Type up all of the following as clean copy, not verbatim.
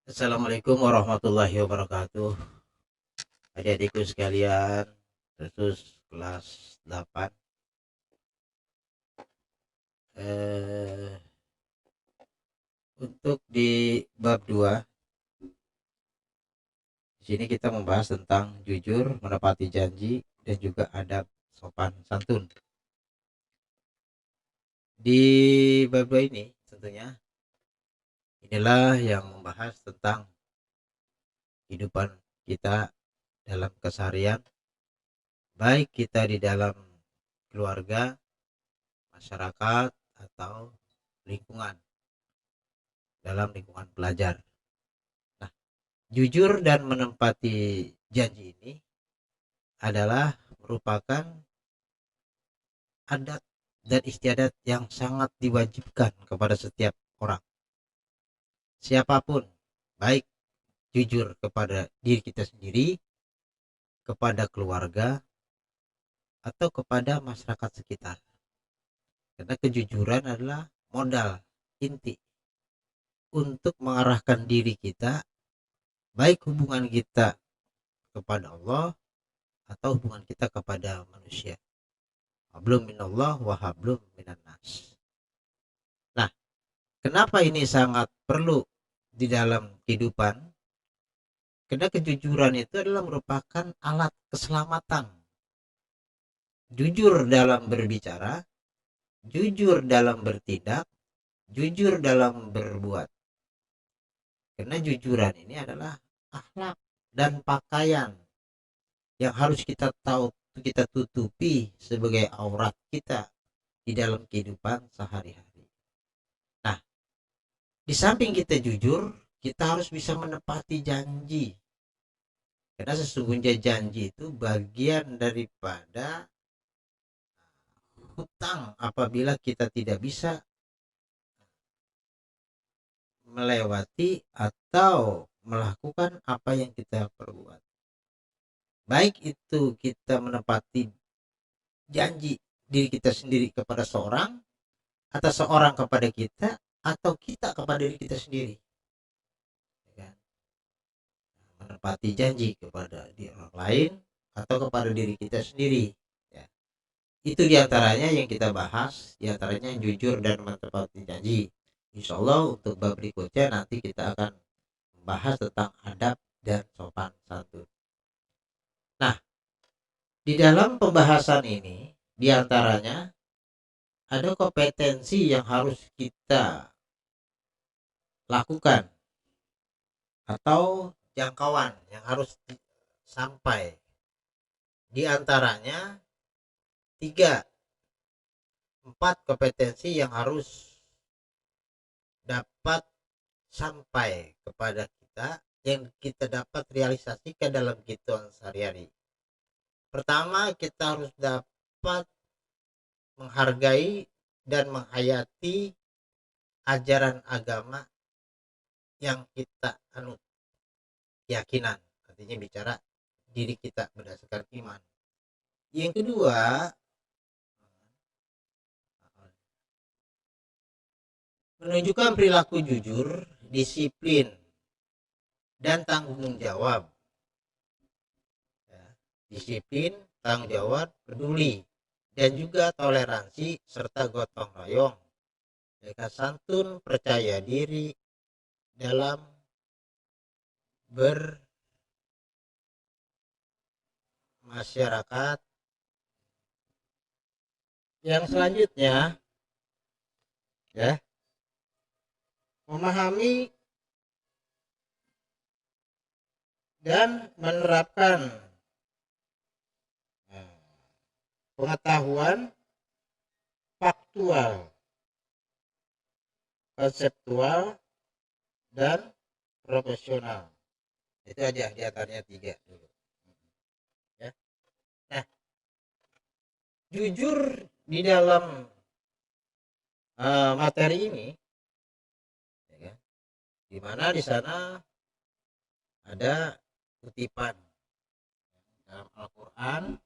Assalamualaikum warahmatullahi wabarakatuh. Adik-adikku sekalian, khusus kelas 8. Eh, untuk di bab 2, di sini kita membahas tentang jujur, menepati janji, dan juga adab sopan santun. Di bab 2 ini tentunya inilah yang membahas tentang kehidupan kita dalam keseharian, baik kita di dalam keluarga, masyarakat, atau lingkungan, dalam lingkungan pelajar. Nah, jujur dan menempati janji ini adalah merupakan adat dan istiadat yang sangat diwajibkan kepada setiap orang. Siapapun, baik jujur kepada diri kita sendiri, kepada keluarga, atau kepada masyarakat sekitar. Karena kejujuran adalah modal inti untuk mengarahkan diri kita, baik hubungan kita kepada Allah atau hubungan kita kepada manusia. Hablum minallah wa hablum minan nas. Nah, kenapa ini sangat perlu di dalam kehidupan? Karena kejujuran itu adalah merupakan alat keselamatan. Jujur dalam berbicara, jujur dalam bertindak, jujur dalam berbuat. Karena jujuran ini adalah akhlak dan pakaian yang harus kita tahu, kita tutupi sebagai aurat kita di dalam kehidupan sehari-hari. Nah, di samping kita jujur, kita harus bisa menepati janji. Karena sesungguhnya janji itu bagian daripada hutang apabila kita tidak bisa melewati atau melakukan apa yang kita perbuat. Baik itu kita menepati janji diri kita sendiri kepada seorang, atau seorang kepada kita, atau kita kepada diri kita sendiri. Ya kan? Menepati janji kepada diri orang lain atau kepada diri kita sendiri. Ya. Itu diantaranya yang kita bahas, diantaranya jujur dan menepati janji. Insya Allah untuk bab berikutnya nanti kita akan membahas tentang adab dan sopan santun. Nah, di dalam pembahasan ini diantaranya ada kompetensi yang harus kita lakukan atau jangkauan yang harus sampai. Di antaranya tiga, empat kompetensi yang harus dapat sampai kepada kita, yang kita dapat realisasikan dalam kehidupan sehari-hari. Pertama, kita harus dapat menghargai dan menghayati ajaran agama yang kita anut, keyakinan, artinya bicara diri kita berdasarkan iman. Yang kedua, menunjukkan perilaku jujur, disiplin, dan tanggung jawab. Ya, disiplin, tanggung jawab, peduli, dan juga toleransi serta gotong royong. Mereka santun, percaya diri dalam bermasyarakat. Yang selanjutnya, ya, memahami dan menerapkan pengetahuan faktual, konseptual, dan profesional. Itu aja diantaranya tiga dulu. Ya. Nah, jujur di dalam materi ini, ya kan? Di mana di sana ada kutipan dalam Al-Quran.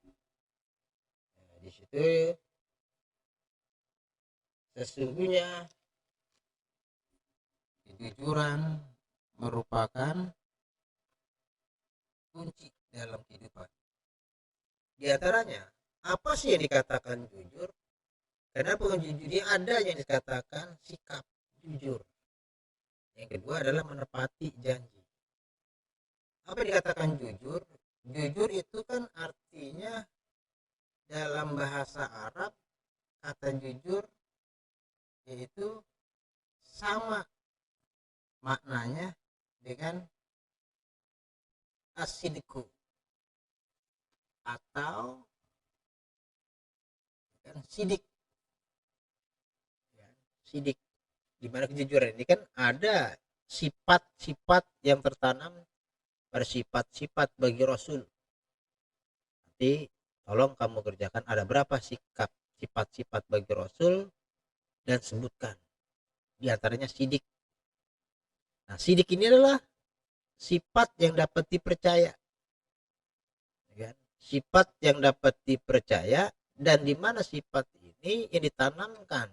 Di situ sesungguhnya kejujuran merupakan kunci dalam kehidupan. Di antaranya, apa sih yang dikatakan jujur? Kenapa jujur? Dia ada yang dikatakan sikap jujur. Yang kedua adalah menepati janji. Apa yang dikatakan jujur? Jujur itu kan artinya dalam bahasa Arab kata jujur yaitu sama maknanya dengan asidku atau kan sidik, ya, sidik. Di mana kejujuran ini kan ada sifat-sifat yang tertanam pada sifat-sifat bagi Rasul. Nanti tolong kamu kerjakan ada berapa sikap sifat-sifat bagi Rasul dan sebutkan. Di antaranya sidik. Nah, sidik ini adalah sifat yang dapat dipercaya. Ya, sifat yang dapat dipercaya dan di mana sifat ini yang ditanamkan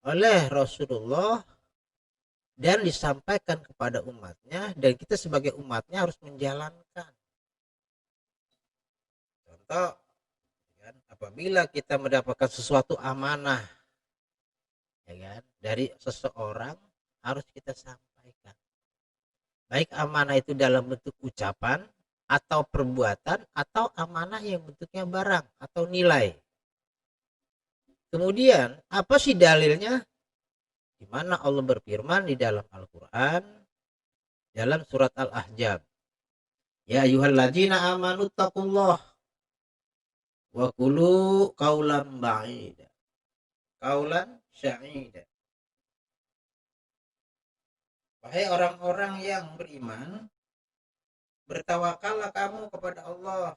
oleh Rasulullah dan disampaikan kepada umatnya dan kita sebagai umatnya harus menjalankan. Contoh, kan, apabila kita mendapatkan sesuatu amanah, ya kan, dari seseorang harus kita sampaikan. Baik amanah itu dalam bentuk ucapan atau perbuatan atau amanah yang bentuknya barang atau nilai. Kemudian apa sih dalilnya? Di mana Allah berfirman di dalam Al-Qur'an dalam surat Al-Ahzab. Ya ayyuhalladzina amanu taqullah wa qulu qaulan ba'ida. Qaulan sya'ida. Wahai orang-orang yang beriman, bertawakallah kamu kepada Allah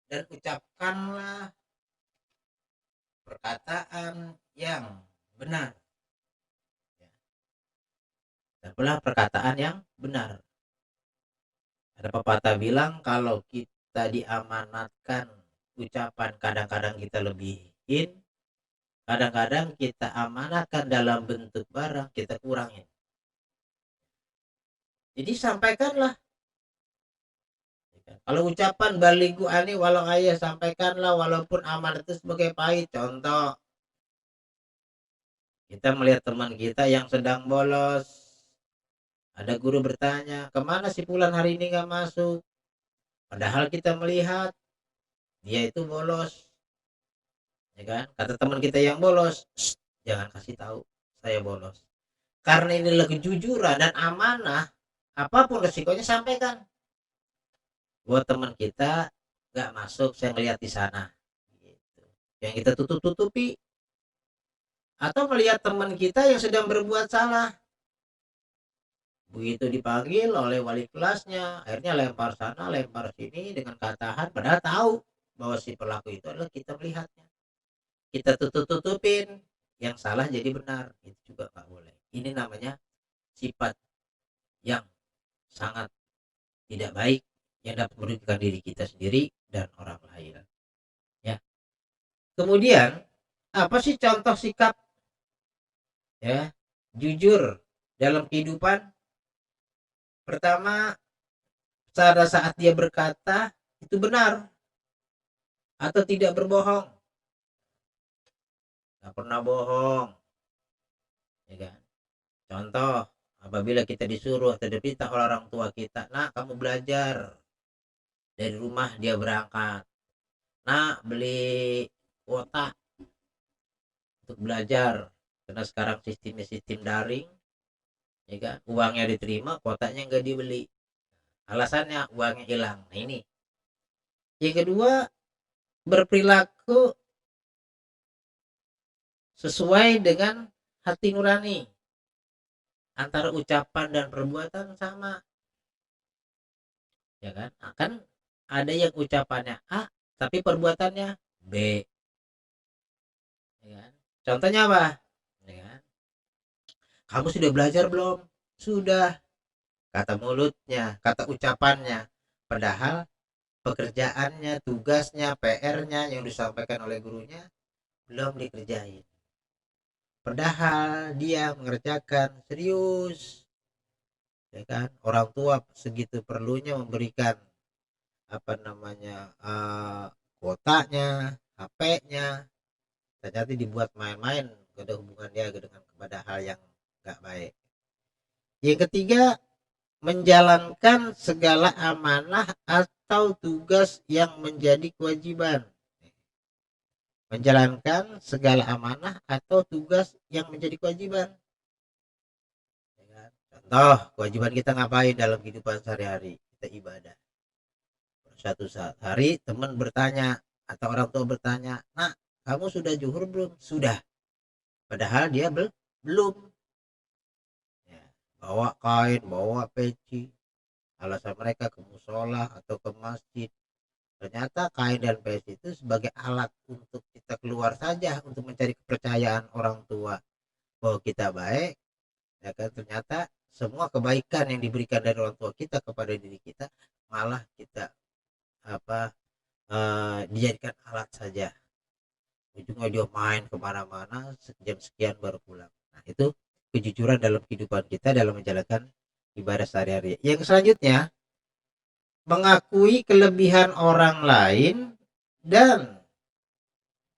dan ucapkanlah perkataan yang benar. Adalah perkataan yang benar. Ada pepatah bilang kalau kita diamanatkan ucapan kadang-kadang kita lebihin, kadang-kadang kita amanatkan dalam bentuk barang kita kurangin. Jadi sampaikanlah. Kalau ucapan baligu ani walau ayah sampaikanlah walaupun amanat itu sebagai pahit. Contoh, kita melihat teman kita yang sedang bolos. Ada guru bertanya, kemana si Fulan hari ini gak masuk? Padahal kita melihat dia itu bolos. Ya kan? Kata teman kita yang bolos, jangan kasih tahu saya bolos. Karena inilah kejujuran dan amanah, apapun resikonya sampaikan. Buat teman kita gak masuk, saya melihat di sana. Gitu. Yang kita tutup-tutupi. Atau melihat teman kita yang sedang berbuat salah. Begitu dipanggil oleh wali kelasnya, akhirnya lempar sana, lempar sini dengan katahan, padahal tahu bahwa si pelaku itu adalah kita melihatnya. Kita tutup-tutupin, yang salah jadi benar. Itu juga nggak boleh. Ini namanya sifat yang sangat tidak baik yang dapat merugikan diri kita sendiri dan orang lain. Ya. Kemudian, apa sih contoh sikap ya jujur dalam kehidupan? Pertama, pada saat dia berkata itu benar atau tidak berbohong. Nggak pernah bohong, ya kan? Contoh, apabila kita disuruh atau diperintah oleh orang tua kita, nah kamu belajar dari rumah dia berangkat, nah beli kuota untuk belajar karena sekarang sistemnya sistem daring, ya kan? Uangnya diterima, kuotanya nggak dibeli, alasannya uangnya hilang. Nah ini. Yang kedua, berperilaku sesuai dengan hati nurani. Antara ucapan dan perbuatan sama, ya kan? Akan ada yang ucapannya A tapi perbuatannya B, ya kan? Contohnya apa? Ya kan? Kamu sudah belajar belum? Sudah, kata mulutnya, kata ucapannya, padahal pekerjaannya, tugasnya, PR-nya yang disampaikan oleh gurunya belum dikerjain, padahal dia mengerjakan serius, ya kan? Orang tua segitu perlunya memberikan apa namanya kuotanya, HP-nya, ternyata dibuat main-main, ada hubungan dia dengan kepada hal yang nggak baik. Yang ketiga, menjalankan segala amanah atau tugas yang menjadi kewajiban. Menjalankan segala amanah atau tugas yang menjadi kewajiban. Contoh, kewajiban kita ngapain dalam kehidupan sehari-hari? Kita ibadah. Suatu saat hari teman bertanya atau orang tua bertanya, "Nak, kamu sudah zuhur belum?" Sudah. Padahal dia belum. Ya, bawa kain, bawa peci. Alasan mereka ke musola atau ke masjid. Ternyata kain dan peci itu sebagai alat untuk kita keluar saja untuk mencari kepercayaan orang tua bahwa kita baik, ya kan? Ternyata semua kebaikan yang diberikan dari orang tua kita kepada diri kita malah kita apa dijadikan alat saja, ujungnya dia main kemana-mana, sejam sekian baru pulang. Nah, itu kejujuran dalam kehidupan kita dalam menjalankan ibadah sehari-hari. Yang selanjutnya, mengakui kelebihan orang lain dan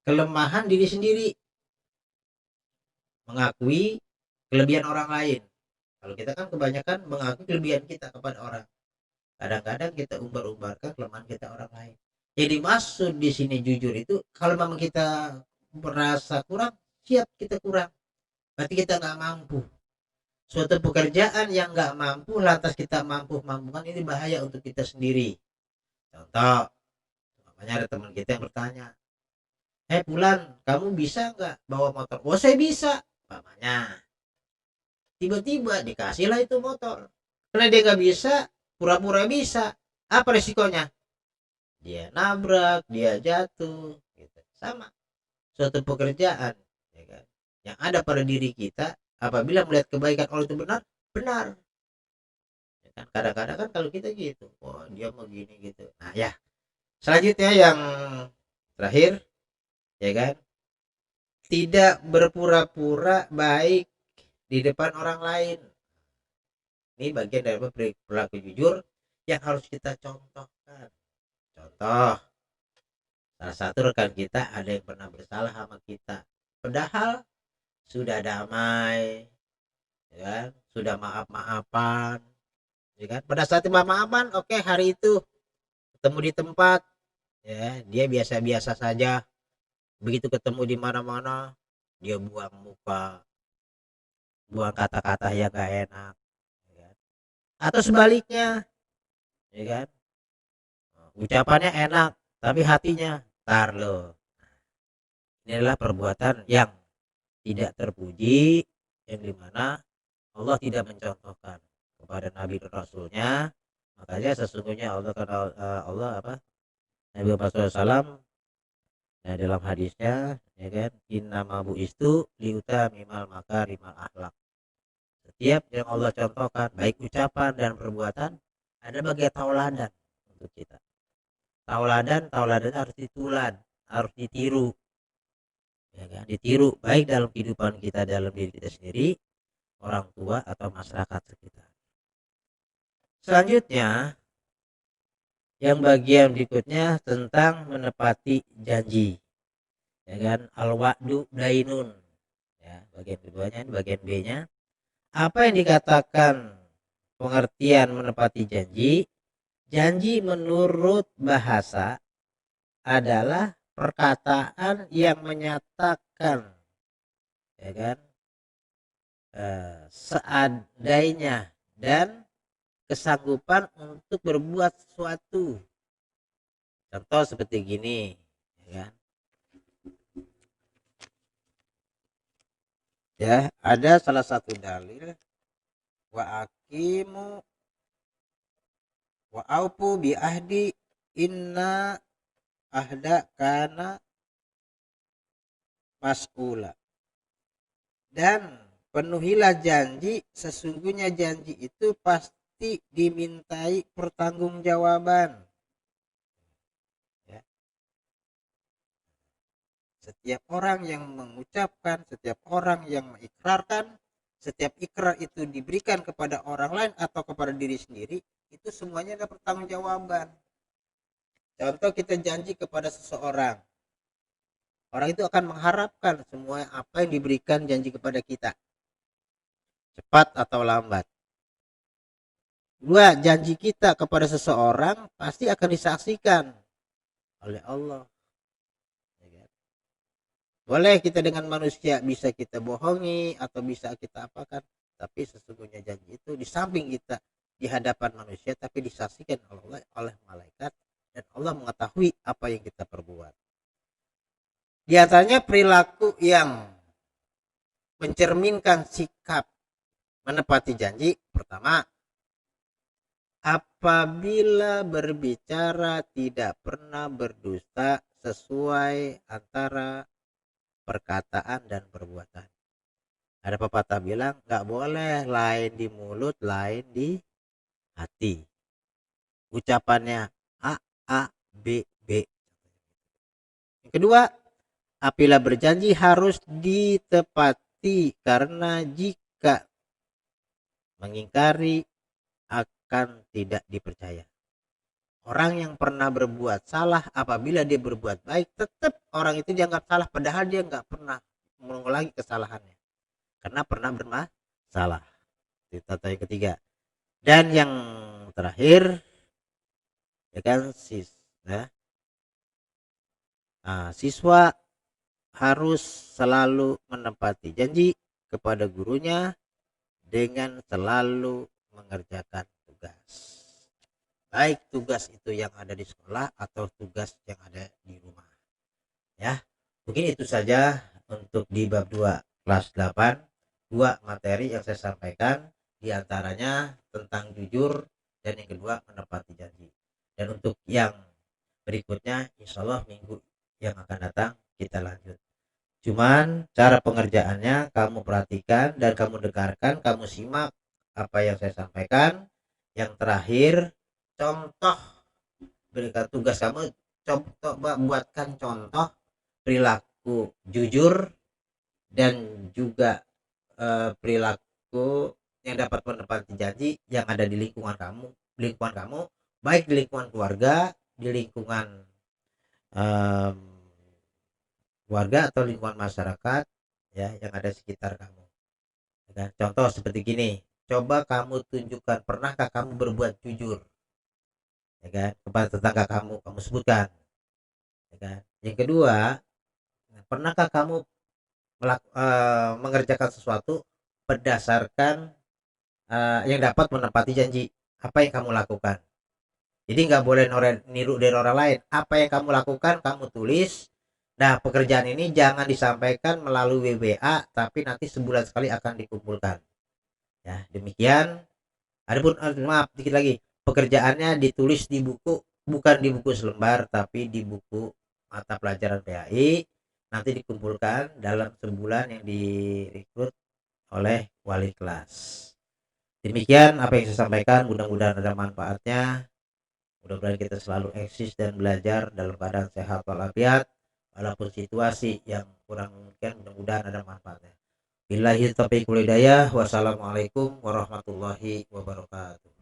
kelemahan diri sendiri. Mengakui kelebihan orang lain. Kalau kita kan kebanyakan mengakui kelebihan kita kepada orang. Kadang-kadang kita umbar-umbarkan kelemahan kita orang lain. Jadi maksud di sini jujur itu kalau memang kita merasa kurang, siap kita kurang. Berarti kita nggak mampu. Suatu pekerjaan yang nggak mampu lantas kita mampu-mampukan, ini bahaya untuk kita sendiri. Contoh, namanya ada teman kita yang bertanya, Pulan, kamu bisa nggak bawa motor? Oh, saya bisa. Namanya tiba-tiba dikasihlah itu motor. Karena dia nggak bisa, pura-pura bisa. Apa resikonya? Dia nabrak, dia jatuh, gitu. Sama. Suatu pekerjaan, ya kan, yang ada pada diri kita, apabila melihat kebaikan Allah itu benar, benar. Ya kan? Kadang-kadang kan kalau kita gitu, wah dia mau gini gitu. Nah ya, selanjutnya yang terakhir, ya kan, tidak berpura-pura baik di depan orang lain. Ini bagian dari perilaku jujur yang harus kita contohkan. Contoh, salah satu rekan kita ada yang pernah bersalah sama kita. Padahal sudah damai, ya kan? Sudah maaf-maafan, ya kan? Pada saat maaf-maafan, oke, hari itu ketemu di tempat, ya, dia biasa-biasa saja. Begitu ketemu di mana-mana, dia buang muka, buang kata-kata yang gak enak, ya kan? Atau sebaliknya, ya kan? Ucapannya enak, tapi hatinya tar lo. Ini adalah perbuatan yang tidak terpuji, yang dimana Allah tidak mencontohkan kepada Nabi dan Rasulnya. Makanya sesungguhnya Allah Allah apa, Nabi Muhammad SAW, nah, dalam hadisnya, ya kan, inna mabu istu liuta mimal makarimal akhlak. Setiap yang Allah contohkan baik ucapan dan perbuatan ada bagai tauladan untuk kita. Tauladan harus ditulan, harus ditiru, ya kan, ditiru baik dalam kehidupan kita, dalam diri kita sendiri, orang tua atau masyarakat sekitar. Selanjutnya, yang bagian berikutnya tentang menepati janji, ya kan, al-wa'du dainun, ya, bagian keduanya, bagian B-nya, apa yang dikatakan pengertian menepati janji. Janji menurut bahasa adalah perkataan yang menyatakan, ya kan, seadanya dan kesanggupan untuk berbuat sesuatu. Contoh seperti gini, ya kan, ya, ada salah satu dalil, wa aqimu wa aufu bi ahdi inna ahda kana mas'ula, dan penuhilah janji, sesungguhnya janji itu pasti dimintai pertanggungjawaban, ya. Setiap orang yang mengucapkan, setiap orang yang mengikrarkan setiap ikrar itu diberikan kepada orang lain atau kepada diri sendiri, itu semuanya ada pertanggungjawaban. Contoh, kita janji kepada seseorang, orang itu akan mengharapkan semua apa yang diberikan janji kepada kita, cepat atau lambat. Dua, janji kita kepada seseorang pasti akan disaksikan oleh Allah. Boleh kita dengan manusia bisa kita bohongi atau bisa kita apakan, tapi sesungguhnya janji itu di samping kita di hadapan manusia, tapi disaksikan oleh malaikat, dan Allah mengetahui apa yang kita perbuat. Di antaranya perilaku yang mencerminkan sikap menepati janji. Pertama, apabila berbicara tidak pernah berdusta sesuai antara perkataan dan perbuatan. Ada pepatah bilang nggak boleh lain di mulut, lain di hati. Ucapannya A, B, B. Yang kedua, apabila berjanji harus ditepati, karena jika mengingkari akan tidak dipercaya. Orang yang pernah berbuat salah, apabila dia berbuat baik, tetap orang itu dianggap salah, padahal dia nggak pernah mengulangi kesalahannya karena pernah bermasalah. Itu tata yang ketiga. Dan yang terakhir, ya kan, siswa harus selalu menepati janji kepada gurunya dengan selalu mengerjakan tugas. Baik tugas itu yang ada di sekolah atau tugas yang ada di rumah. Ya, mungkin itu saja untuk di bab 2 kelas 8. 2 materi yang saya sampaikan, diantaranya tentang jujur, dan yang kedua menepati janji. Dan untuk yang berikutnya insya Allah minggu yang akan datang kita lanjut. Cuman cara pengerjaannya kamu perhatikan dan kamu dengarkan, kamu simak apa yang saya sampaikan. Yang terakhir, contoh, berikan tugas kamu, coba buatkan contoh perilaku jujur dan juga perilaku yang dapat menepati janji yang ada di lingkungan kamu, baik di lingkungan keluarga, di lingkungan keluarga atau lingkungan masyarakat, ya, yang ada di sekitar kamu. Dan contoh seperti gini, coba kamu tunjukkan, pernahkah kamu berbuat jujur, ya kan, kepada tetangga kamu sebutkan, ya kan. Yang kedua, pernahkah kamu mengerjakan sesuatu berdasarkan yang dapat menepati janji, apa yang kamu lakukan. Jadi nggak boleh niru dari orang lain, apa yang kamu lakukan kamu tulis. Nah, pekerjaan ini jangan disampaikan melalui WA, tapi nanti sebulan sekali akan dikumpulkan. Ya, demikian. Adapun maaf dikit lagi, pekerjaannya ditulis di buku, bukan di buku selembar, tapi di buku mata pelajaran PAI. Nanti dikumpulkan dalam sebulan yang direkrut oleh wali kelas. Demikian apa yang saya sampaikan, mudah-mudahan ada manfaatnya. Mudah-mudahan kita selalu eksis dan belajar dalam keadaan sehat walafiat, walaupun situasi yang kurang mungkin, mudah-mudahan ada manfaatnya. Billahi taufiq wal hidayah. Wassalamualaikum warahmatullahi wabarakatuh.